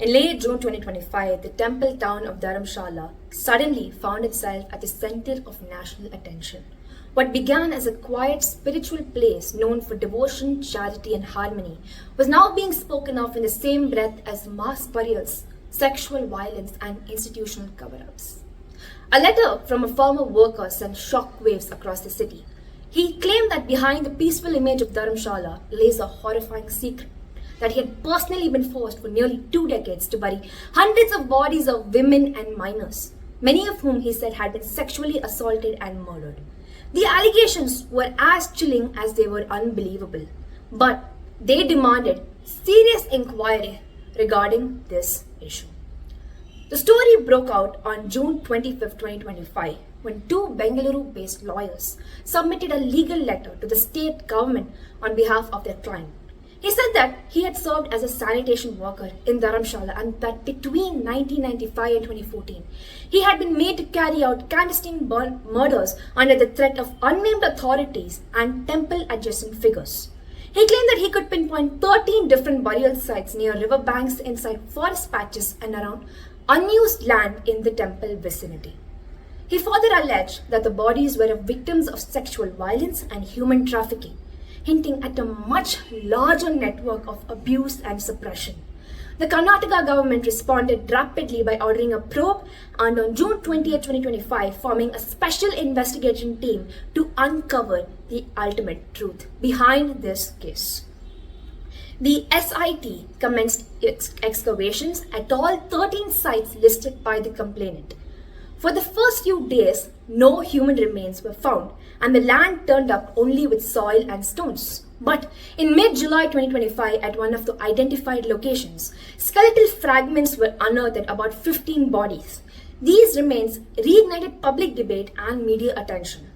In late June 2025, the temple town of Dharmasthala suddenly found itself at the center of national attention. What began as a quiet spiritual place known for devotion, charity, and harmony was now being spoken of in the same breath as mass burials, sexual violence, and institutional cover-ups. A letter from a former worker sent shockwaves across the city. He claimed that behind the peaceful image of Dharmasthala lays a horrifying secret, that he had personally been forced for nearly 2 decades to bury hundreds of bodies of women and minors, many of whom he said had been sexually assaulted and murdered. The allegations were as chilling as they were unbelievable, but they demanded serious inquiry regarding this issue. The story broke out on June 25, 2025, when 2 Bengaluru-based lawyers submitted a legal letter to the state government on behalf of their client. He said that he had served as a sanitation worker in Dharmasthala and that between 1995 and 2014, he had been made to carry out clandestine murders under the threat of unnamed authorities and temple-adjacent figures. He claimed that he could pinpoint 13 different burial sites near riverbanks, inside forest patches, and around unused land in the temple vicinity. He further alleged that the bodies were victims of sexual violence and human trafficking, hinting at a much larger network of abuse and suppression. The Karnataka government responded rapidly by ordering a probe and on June 20, 2025, forming a special investigation team to uncover the ultimate truth behind this case. The SIT commenced excavations at all 13 sites listed by the complainant. For the first few days, no human remains were found, and the land turned up only with soil and stones. But in mid-July 2025, at one of the identified locations, skeletal fragments were unearthed at about 15 bodies. These remains reignited public debate and media attention.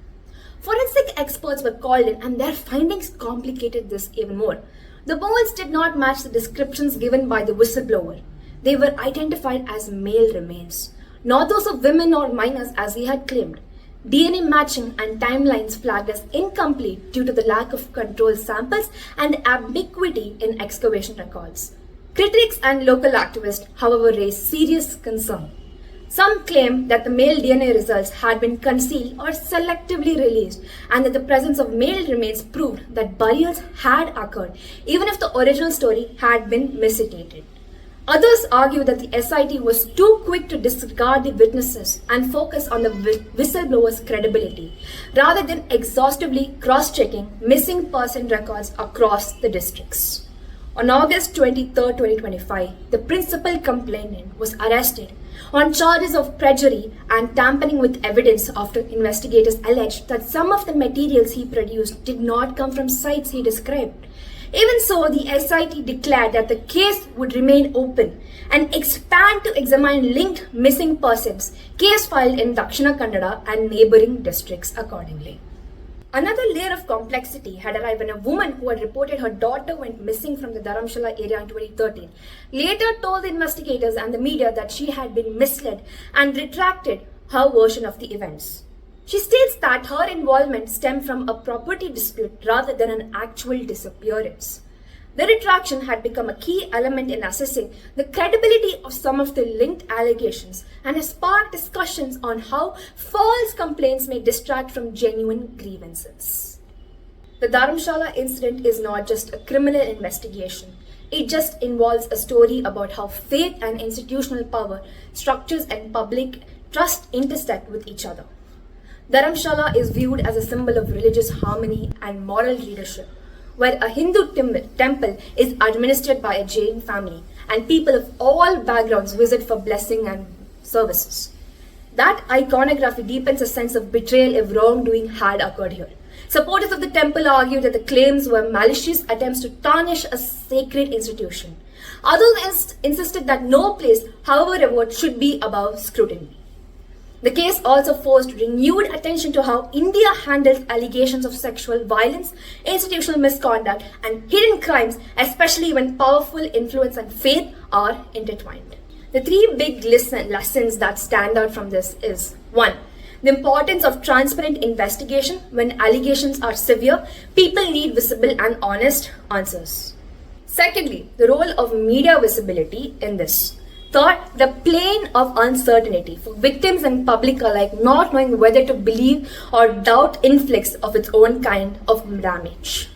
Forensic experts were called in, and their findings complicated this even more. The bones did not match the descriptions given by the whistleblower. They were identified as male remains, not those of women or minors as he had claimed. DNA matching and timelines flagged as incomplete due to the lack of control samples and ambiguity in excavation records. Critics and local activists, however, raised serious concern. Some claim that the male DNA results had been concealed or selectively released, and that the presence of male remains proved that burials had occurred, even if the original story had been misstated. Others argue that the SIT was too quick to disregard the witnesses and focus on the whistleblower's credibility, rather than exhaustively cross-checking missing person records across the districts. On August 23, 2025, the principal complainant was arrested on charges of perjury and tampering with evidence after investigators alleged that some of the materials he produced did not come from sites he described. Even so, the SIT declared that the case would remain open and expand to examine linked missing persons, case filed in Dakshina Kannada and neighboring districts accordingly. Another layer of complexity had arrived when a woman who had reported her daughter went missing from the Dharmasthala area in 2013 later told the investigators and the media that she had been misled and retracted her version of the events. She states that her involvement stemmed from a property dispute rather than an actual disappearance. The retraction had become a key element in assessing the credibility of some of the linked allegations and has sparked discussions on how false complaints may distract from genuine grievances. The Dharmasthala incident is not just a criminal investigation. It just involves a story about how faith and institutional power, structures, and public trust intersect with each other. Dharmasthala is viewed as a symbol of religious harmony and moral leadership, where a Hindu temple is administered by a Jain family and people of all backgrounds visit for blessing and services. That iconography deepens a sense of betrayal if wrongdoing had occurred here. Supporters of the temple argued that the claims were malicious attempts to tarnish a sacred institution. Others insisted that no place, however revered, should be above scrutiny. The case also forced renewed attention to how India handles allegations of sexual violence, institutional misconduct, and hidden crimes, especially when powerful influence and faith are intertwined. The 3 big lessons that stand out from this is 1. The importance of transparent investigation. When allegations are severe, people need visible and honest answers. Secondly, the role of media visibility in this. Third, the plane of uncertainty for victims and public alike not knowing whether to believe or doubt inflicts of its own kind of damage.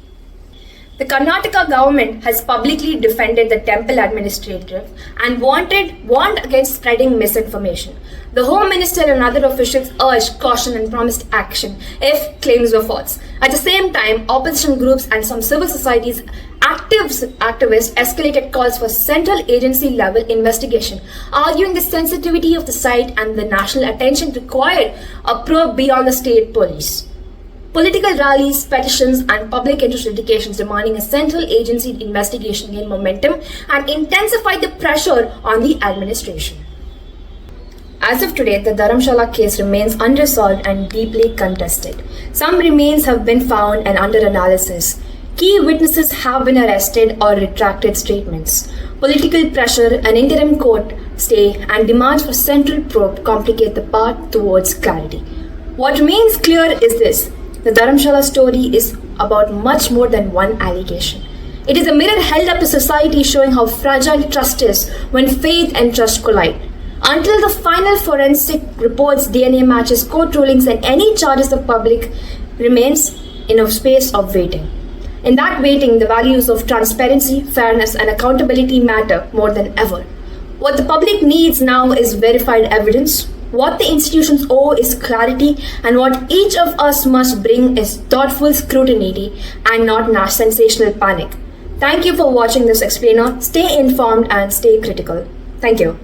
The Karnataka government has publicly defended the temple administrator and warned against spreading misinformation. The Home Minister and other officials urged caution and promised action if claims were false. At the same time, opposition groups and some civil societies activists escalated calls for central agency level investigation, arguing the sensitivity of the site and the national attention required a probe beyond the state police. Political rallies, petitions, and public interest indications demanding a central agency investigation gained momentum and intensified the pressure on the administration. As of today, the Dharmasthala case remains unresolved and deeply contested. Some remains have been found and under analysis. Key witnesses have been arrested or retracted statements. Political pressure, an interim court stay, and demands for central probe complicate the path towards clarity. What remains clear is this. The Dharmasthala story is about much more than one allegation. It is a mirror held up to society showing how fragile trust is when faith and trust collide. Until the final forensic reports, DNA matches, court rulings, and any charges, the public remains in a space of waiting. In that waiting, the values of transparency, fairness, and accountability matter more than ever. What the public needs now is verified evidence. What the institutions owe is clarity, and what each of us must bring is thoughtful scrutiny and not sensational panic. Thank you for watching this explainer. Stay informed and stay critical. Thank you.